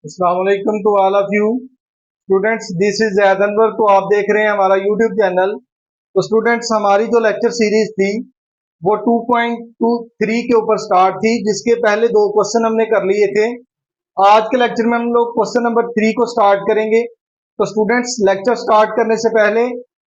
अस्सलाम वालेकुम to all of you students. This is Zaid Anwar. तो आप देख रहे हैं हमारा यूट्यूब चैनल। तो स्टूडेंट्स, हमारी जो लेक्चर सीरीज थी वो 2.23 के ऊपर स्टार्ट थी, जिसके पहले दो क्वेश्चन हमने कर लिए थे। आज के लेक्चर में हम लोग क्वेश्चन नंबर 3 को स्टार्ट करेंगे। तो स्टूडेंट्स, लेक्चर स्टार्ट करने से पहले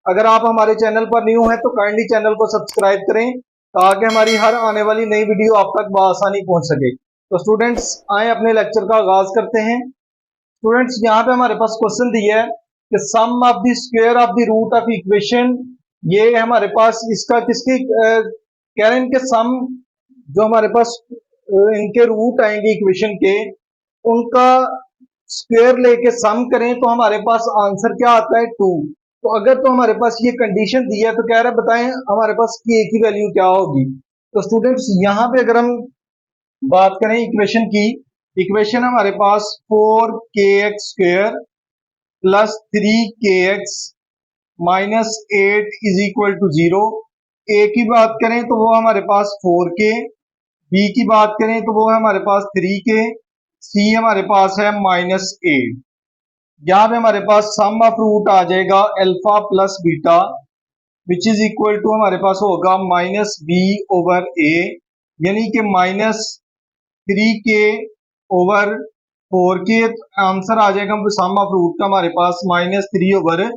अगर आप हमारे चैनल पर न्यू हैं तो काइंडली चैनल को सब्सक्राइब करें, ताकि हमारी हर आने वाली नई वीडियो आप तक बआसानी पहुंच सके। तो स्टूडेंट्स, आए अपने लेक्चर का आगाज करते हैं। स्टूडेंट्स, यहाँ पे हमारे पास क्वेश्चन दिया है कि sum of the square of the root of equation. ये हमारे पास इसका किसकी कह रहे हैं, इनके सम जो हमारे पास इनके रूट आएंगे इक्वेशन के, उनका स्क्वायर लेके सम करें तो हमारे पास आंसर क्या आता है, 2। तो अगर तो हमारे पास ये कंडीशन दी है तो कह रहा है बताएं हमारे पास के की वैल्यू क्या होगी। तो स्टूडेंट्स, यहाँ पे अगर हम बात करें इक्वेशन की, इक्वेशन हमारे पास 4kx² plus 3kx minus 8 is equal to 0। A की बात करें तो वो हमारे पास 4k, बी की बात करें तो वो है हमारे पास 3k, सी हमारे पास है -8। यहाँ पे हमारे पास सम ऑफ रूट आ जाएगा alpha plus beta, which is equal to हमारे पास होगा -b/a, यानी कि -3k/4k। आंसर आ जाएगा सम ऑफ रूट का हमारे पास -3/4।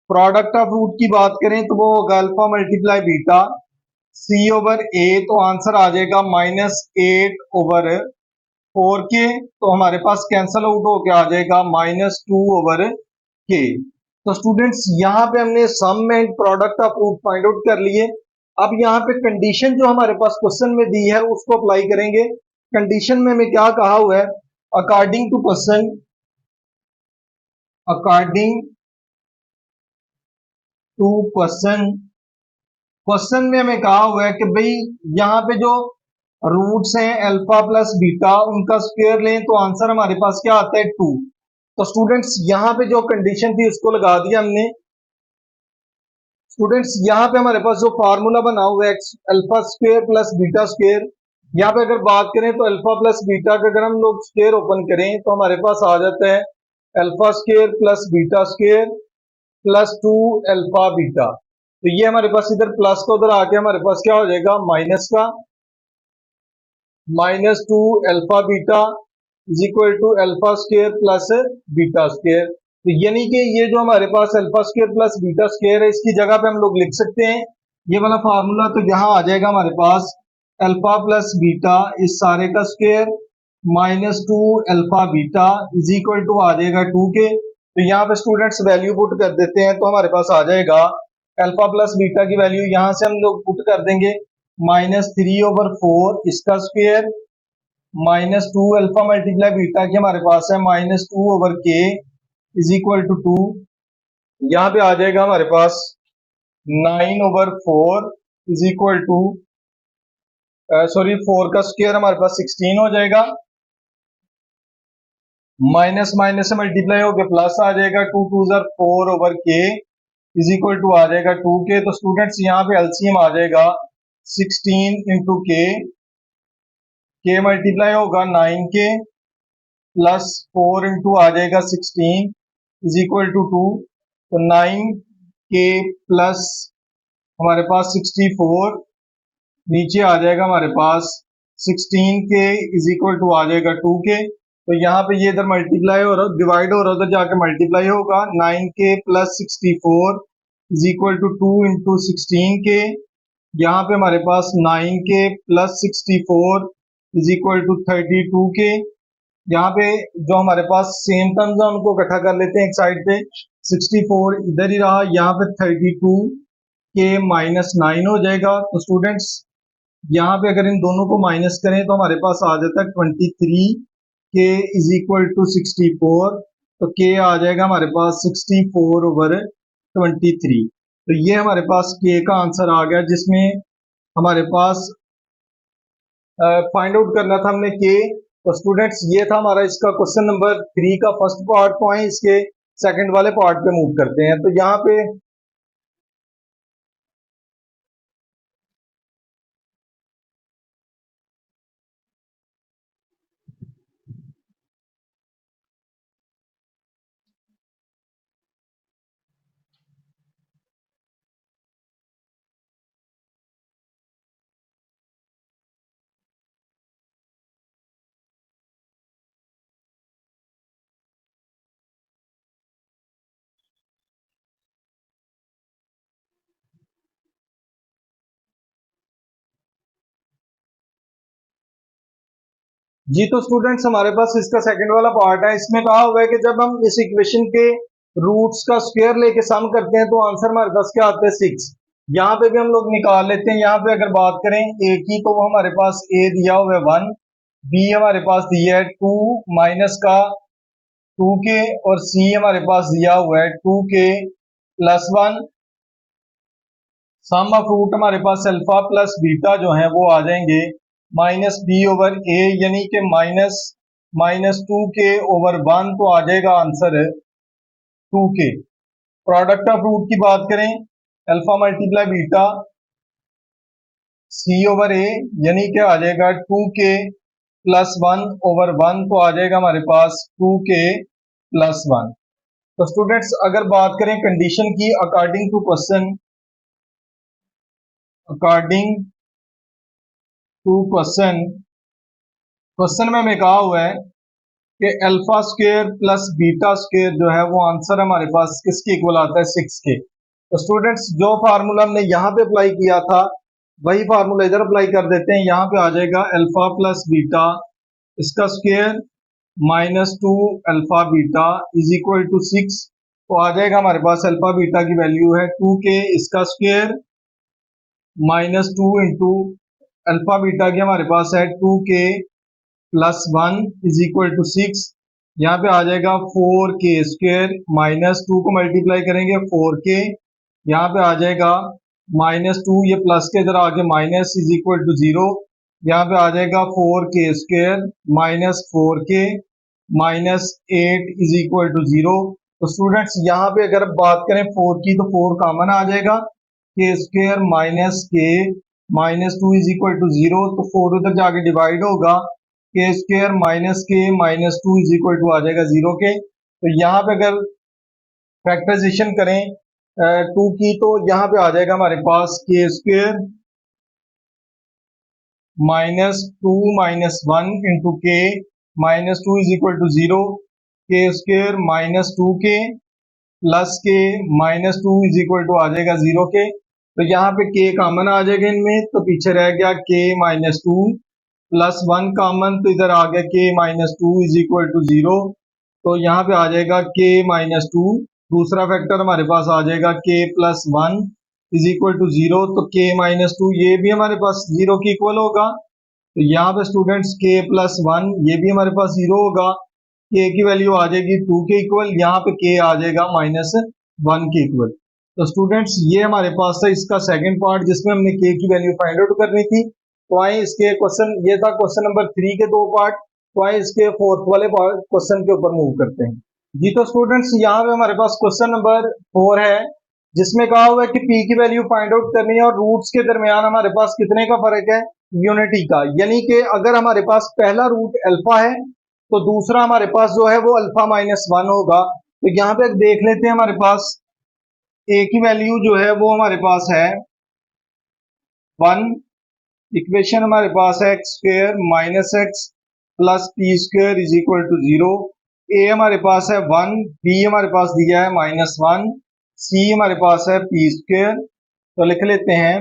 प्रोडक्ट ऑफ रूट की बात करें तो वो होगा अल्फा मल्टीप्लाई बीटा c/a, तो आंसर आ जाएगा -8/4k। तो हमारे पास कैंसल आउट होके आ जाएगा -2/k। तो स्टूडेंट्स, यहाँ पे हमने sum and product of root find out कर लिए। अब यहाँ पे कंडीशन जो हमारे पास क्वेश्चन में दी है उसको अप्लाई करेंगे। कंडीशन में हमें क्या कहा हुआ है, according to question, according to question, question में हमें कहा हुआ है कि भाई यहाँ पे जो रूट्स हैं अल्फा प्लस बीटा, उनका स्क्वायर लें तो आंसर हमारे पास क्या आता है, 2। तो स्टूडेंट्स, यहाँ पे जो कंडीशन थी उसको लगा दिया हमने। स्टूडेंट्स, यहाँ पे हमारे पास जो फार्मूला बना हुआ है alpha square plus beta square, यहाँ पे अगर बात करें तो अल्फा प्लस बीटा का अगर हम लोग स्क्वायर ओपन करें तो हमारे पास आ जाता है alpha square plus beta square plus 2 alpha beta. तो ये हमारे पास इधर प्लस का उधर आके हमारे पास क्या हो जाएगा, माइनस का -2 alpha beta is equal to alpha square plus beta square. तो यानी कि ये जो हमारे पास alpha square plus beta square है, इसकी जगह पे हम लोग लिख सकते हैं ये वाला फार्मूला। तो यहाँ आ जाएगा हमारे पास अल्फा प्लस बीटा इस सारे का square -2 alpha beta is equal to आ जाएगा 2k। तो यहाँ पे स्टूडेंट्स वैल्यू पुट कर देते हैं तो हमारे पास आ जाएगा अल्फा प्लस बीटा की वैल्यू यहाँ से हम लोग पुट कर देंगे -3/4 इसका स्क्वायर -2 अल्फा मल्टीप्लाई बीटा की हमारे पास है -2/k इज इक्वल टू 2। यहाँ पे आ जाएगा हमारे पास 9/4 इज इक्वल टू सॉरी 4 का स्क्वायर हमारे पास 16 हो जाएगा, माइनस माइनस से मल्टीप्लाई होकर प्लस आ जाएगा 2 2 4/k इज इक्वल टू आ जाएगा 2k। तो स्टूडेंट्स, यहाँ पे एलसीएम आ जाएगा 16 इंटू के मल्टीप्लाई होगा 9k प्लस 4 इंटू आ जाएगा 16 इज इक्वल टू 2। तो 9k प्लस हमारे पास 64 नीचे आ जाएगा हमारे पास 16k इज इक्वल टू आ जाएगा 2k। तो यहाँ पे ये इधर मल्टीप्लाई हो रहा, डिवाइड हो रहा, उधर जाके मल्टीप्लाई होगा 9k plus 64 is equal to 2 into 16k। यहाँ पे हमारे पास 9k plus 64 is equal to 32k। यहाँ पे जो हमारे पास सेम टर्म्स है उनको इकट्ठा कर लेते हैं एक साइड पे। 64 इधर ही रहा, यहाँ पे 32k -9 हो जाएगा। तो स्टूडेंट्स, यहाँ पे अगर इन दोनों को माइनस करें तो हमारे पास आ जाता है 23k इज इक्वल टू 64। तो k आ जाएगा हमारे पास 64/23। तो ये हमारे पास k का आंसर आ गया, जिसमें हमारे पास फाइंड आउट करना था हमने के। तो स्टूडेंट्स, ये था हमारा इसका क्वेश्चन नंबर 3 का फर्स्ट पार्ट। तो आए इसके सेकंड वाले पार्ट पे मूव करते हैं। तो यहाँ पे जी तो स्टूडेंट्स हमारे पास इसका सेकंड वाला पार्ट है। इसमें कहा हुआ है कि जब हम इस इक्वेशन के रूट्स का स्क्वायर लेके सम करते हैं तो आंसर हमारे पास क्या आता है 6। यहाँ पे भी हम लोग निकाल लेते हैं। यहाँ पे अगर बात करें ए की तो वो हमारे पास ए दिया हुआ है 1, बी हमारे पास दिया है 2 माइनस का 2k, और सी हमारे पास दिया हुआ है 2k plus 1। Some of root हमारे पास अल्फा प्लस बीटा जो है वो आ जाएंगे माइनस बी ओवर ए, यानी कि माइनस 2k ओवर 1, तो आ जाएगा answer 2k। Product of root की बात करें अल्फा मल्टीप्लाई बीटा सी ओवर ए, यानी कि आ जाएगा 2k प्लस 1 ओवर 1, तो आ जाएगा हमारे पास 2k प्लस 1। तो स्टूडेंट्स अगर बात करें कंडीशन की अकॉर्डिंग टू क्वेश्चन क्वेश्चन में हमें कहा हुआ है कि alpha square plus beta square जो है वो आंसर हमारे पास किसके इक्वल आता है 6 के। तो स्टूडेंट्स जो फार्मूला हमने यहाँ पे अप्लाई किया था वही फार्मूला इधर अप्लाई कर देते हैं। यहाँ पे आ जाएगा अल्फा प्लस बीटा इसका square minus 2 alpha beta is equal to 6, तो आ जाएगा हमारे पास अल्फा बीटा की वैल्यू है 2k, इसका square minus 2 into alpha beta की हमारे पास है 2k plus 1 is equal to 6। यहाँ पे आ जाएगा 4k स्क्वायर, माइनस 2 को मल्टीप्लाई करेंगे 4k, यहाँ पे आ जाएगा माइनस 2, ये प्लस के इधर आगे माइनस इज इक्वल टू 0। यहाँ पे आ जाएगा 4k square minus 4k minus 8 is equal to 0। तो स्टूडेंट्स यहाँ पे अगर बात करें 4 की तो 4 कॉमन आ जाएगा, k square minus k minus 2 is equal to 0, तो 4 उधर जाके डिवाइड होगा, k square minus k minus 2 is equal to आ जाएगा 0 के। तो यहाँ पे अगर फैक्टराइजेशन करें 2 की तो यहाँ पे आ जाएगा हमारे पास के स्क्वायर माइनस 2 माइनस 1 इंटू के माइनस 2 इज इक्वल टू 0, के स्क्वायर माइनस 2k प्लस के माइनस 2 इज इक्वल टू आ जाएगा 0 के। तो यहाँ पे k कॉमन आ जाएगा इनमें, तो पीछे रह गया k माइनस 2 प्लस 1 कॉमन, तो इधर आ गया k minus 2 is equal to 0, तो यहाँ पे आ जाएगा k माइनस 2। दूसरा फैक्टर हमारे पास आ जाएगा k plus 1 is equal to 0, तो k माइनस 2 ये भी हमारे पास 0 के इक्वल होगा। तो यहाँ पे स्टूडेंट्स k प्लस 1 ये भी हमारे पास 0 होगा, k की वैल्यू आ जाएगी 2 के इक्वल, यहाँ पे k आ जाएगा माइनस 1 के इक्वल। तो स्टूडेंट्स ये हमारे पास था इसका सेकंड पार्ट जिसमें हमने k की वैल्यू फाइंड आउट करनी थी। तो आए इसके क्वेश्चन, ये था क्वेश्चन नंबर 3 के 2 पार्ट, तो आए इसके फोर्थ वाले क्वेश्चन के ऊपर मूव करते हैं। जी तो स्टूडेंट्स यहाँ पे हमारे पास क्वेश्चन नंबर 4 है जिसमें कहा हुआ है कि p की वैल्यू फाइंड आउट करनी है और रूट्स के दरमियान हमारे पास कितने का फर्क है, यूनिटी का। यानी कि अगर हमारे पास पहला रूट अल्फा है तो दूसरा हमारे पास जो है वो अल्फा माइनस 1 होगा। तो यहाँ पे देख लेते हैं हमारे पास a की वैल्यू जो है वो हमारे पास है 1, इक्वेशन हमारे पास है x square minus x plus p square is equal to 0। A हमारे पास है 1, बी हमारे पास दिया है माइनस 1, सी हमारे पास है पी स्क्वायर। तो लिख लेते हैं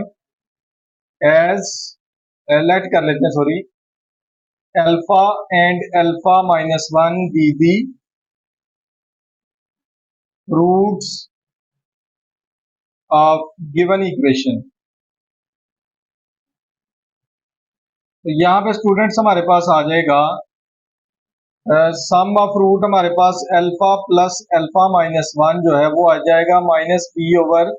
एज, लेट कर लेते हैं sorry, alpha and alpha minus 1 b the roots of given equation. तो यहाँ पे स्टूडेंट्स हमारे पास आ जाएगा सम ऑफ रूट हमारे पास अल्फा प्लस अल्फा माइनस 1 जो है वो आ जाएगा माइनस बी ओवर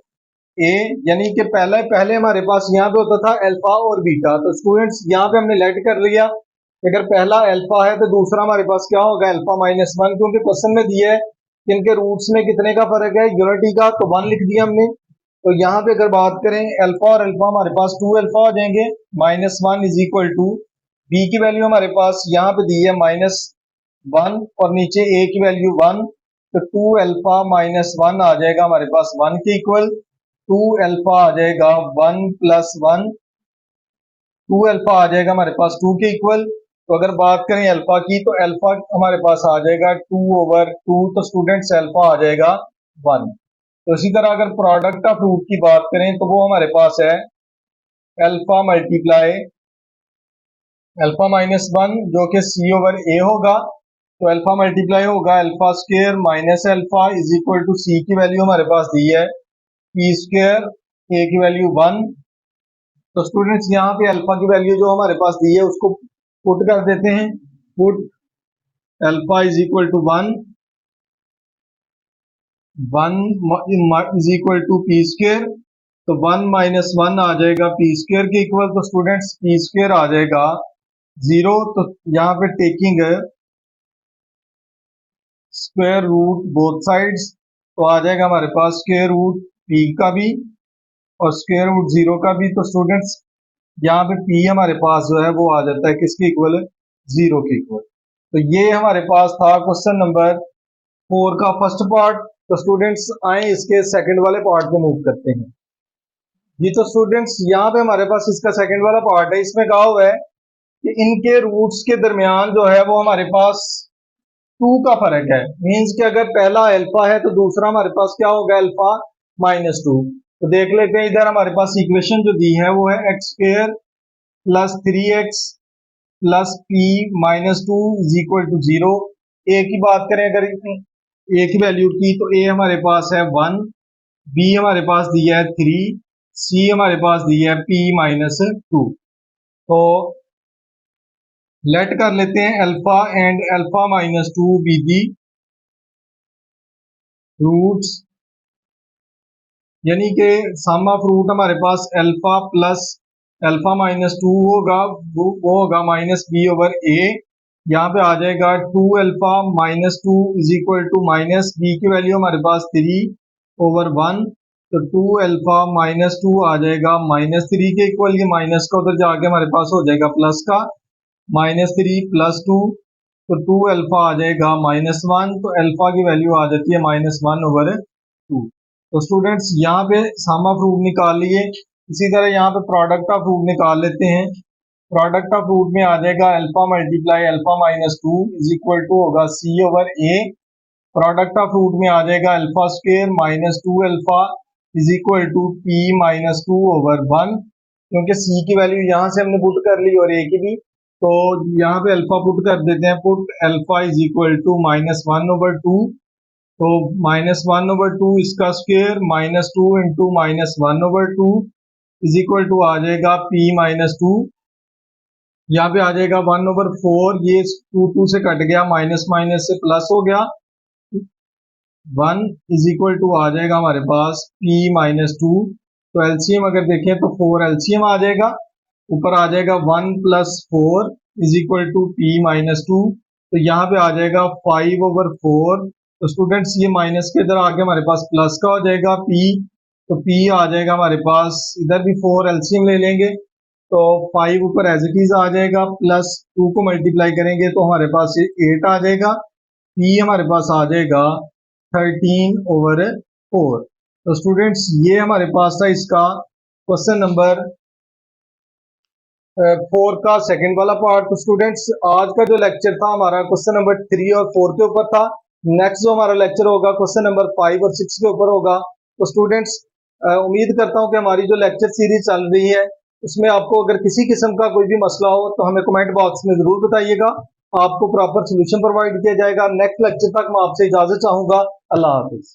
ए, यानी कि पहले हमारे पास यहाँ पे होता था अल्फा और बीटा। तो स्टूडेंट्स यहाँ पे हमने लेट कर लिया, अगर पहला अल्फा है तो दूसरा हमारे पास क्या होगा अल्फा माइनस 1, क्योंकि क्वेश्चन में दिया है कि इनके रूट्स में कितने का फर्क है, यूनिटी का, तो 1 लिख दिया हमने। तो यहाँ पे अगर बात करें अल्फा और अल्फा हमारे पास 2 अल्फा हो जाएंगे, minus 1 is equal to b की वैल्यू हमारे पास यहाँ पे दी है माइनस 1 और नीचे a की वैल्यू 1, तो 2 अल्फा माइनस 1 आ जाएगा हमारे पास 1 के इक्वल, 2 अल्फा आ जाएगा 1 प्लस 1, 2 अल्फा आ जाएगा हमारे पास 2 के इक्वल। तो अगर बात करें अल्फा की तो अल्फा हमारे पास आ जाएगा 2 ओवर 2, तो स्टूडेंट्स अल्फा आ जाएगा 1। तो इसी तरह अगर प्रोडक्ट ऑफ रूट की बात करें तो वो हमारे पास है alpha multiply alpha minus one जो कि सी ओवर ए होगा, तो अल्फा मल्टीप्लाई होगा alpha square minus alpha is equal to c की वैल्यू हमारे पास दी है पी स्क्वेयर, ए की वैल्यू वन। तो स्टूडेंट्स यहाँ पे अल्फा की वैल्यू जो हमारे पास दी है उसको पुट कर देते हैं। Put alpha is equal to one, one is equal to p square, तो वन माइनस वन आ जाएगा पी स्क्वेयर के इक्वल। तो स्टूडेंट्स पी स्क्वेयर आ जाएगा जीरो, तो यहाँ पे taking square root both sides, तो आ जाएगा हमारे पास स्क्वायर रूट पी का भी और स्क्वायर रूट जीरो का भी। तो स्टूडेंट्स यहाँ पे पी हमारे पास जो है वो आ जाता है किसके इक्वल, जीरो के इक्वल। तो ये हमारे पास था क्वेश्चन नंबर 4 का फर्स्ट पार्ट। तो स्टूडेंट्स आए इसके सेकंड वाले पार्ट पे मूव करते हैं जी। तो स्टूडेंट्स यहाँ पे हमारे पास इसका सेकंड वाला पार्ट है, इसमें कहा हुआ है कि इनके रूट्स के दरमियान जो है वो हमारे पास 2 का फर्क है। मींस कि अगर पहला अल्फा है तो दूसरा हमारे पास क्या होगा, अल्फा माइनस टू। तो देख लेते हैं, इधर हमारे पास इक्वेशन जो दी है वो है x square plus 3x plus p minus two is equal to zero. A की बात करें अगर ए की वैल्यू की, तो ए हमारे पास है वन, बी हमारे पास दिया है थ्री, सी हमारे पास दिया है पी माइनस टू। तो लेट कर लेते हैं alpha and alpha minus two be the roots, यानी कि सम ऑफ रूट हमारे पास alpha plus alpha minus two होगा, वो होगा माइनस बी ओवर ए। यहाँ पे आ जाएगा two alpha minus two is equal to minus b की वैल्यू हमारे पास थ्री ओवर वन, तो टू अल्फा माइनस टू आ जाएगा माइनस थ्री के इक्वल। ये माइनस का उधर जाके हमारे पास हो जाएगा प्लस का, माइनस थ्री प्लस टू, तो टू अल्फा आ जाएगा माइनस वन, तो अल्फा की वैल्यू आ जाती है माइनस वन ओवर टू। तो स्टूडेंट्स यहाँ पे सम ऑफ रूट निकाल लिए, इसी तरह यहाँ पे प्रोडक्ट ऑफ रूट निकाल लेते हैं। प्रोडक्ट ऑफ रूट में आ जाएगा alpha multiply alpha minus two is equal to होगा C over A. Product of root में आ जाएगा alpha square minus two alpha is equal to P minus two over one, क्योंकि सी की value यहाँ से हमने पुट कर ली और ए की भी, तो यहाँ पे अल्फा पुट कर देते हैं। Put alpha is equal to minus one over two, तो माइनस वन ओवर टू इसका square minus two into minus one over two is equal to आ जाएगा पी माइनस टू। यहाँ पे आ जाएगा वन ओवर फोर, ये टू टू से कट गया, माइनस माइनस से प्लस हो गया, वन इज इक्वल टू आ जाएगा हमारे पास p माइनस टू। तो एलसीएम अगर देखें तो फोर एलसीएम आ जाएगा, ऊपर आ जाएगा one plus four is equal to p minus two. तो यहाँ पे आ जाएगा फाइव ओवर फोर। तो स्टूडेंट्स ये माइनस के इधर आके हमारे पास प्लस का हो जाएगा p, तो p आ जाएगा हमारे पास, इधर भी फोर एलसीएम ले लेंगे तो फाइव ऊपर एज इट इज आ जाएगा, प्लस टू को मल्टीप्लाई करेंगे तो हमारे पास एट आ जाएगा, p हमारे पास आ जाएगा 13 ओवर फोर। तो स्टूडेंट्स ये हमारे पास था इसका क्वेश्चन नंबर 4 का सेकंड वाला पार्ट। तो स्टूडेंट्स आज का जो लेक्चर था हमारा क्वेश्चन नंबर 3 और 4 के ऊपर था। नेक्स्ट जो हमारा लेक्चर होगा क्वेश्चन नंबर 5 और 6 के ऊपर होगा। तो स्टूडेंट्स उम्मीद करता हूं कि हमारी जो लेक्चर सीरीज चल रही है उसमें आपको अगर किसी किस्म का कोई भी मसला हो तो हमें कमेंट बॉक्स में जरूर बताइएगा, आपको प्रॉपर सोल्यूशन प्रोवाइड किया जाएगा। नेक्स्ट लेक्चर तक मैं आपसे इजाजत चाहूंगा। अल्लाह हाफिज।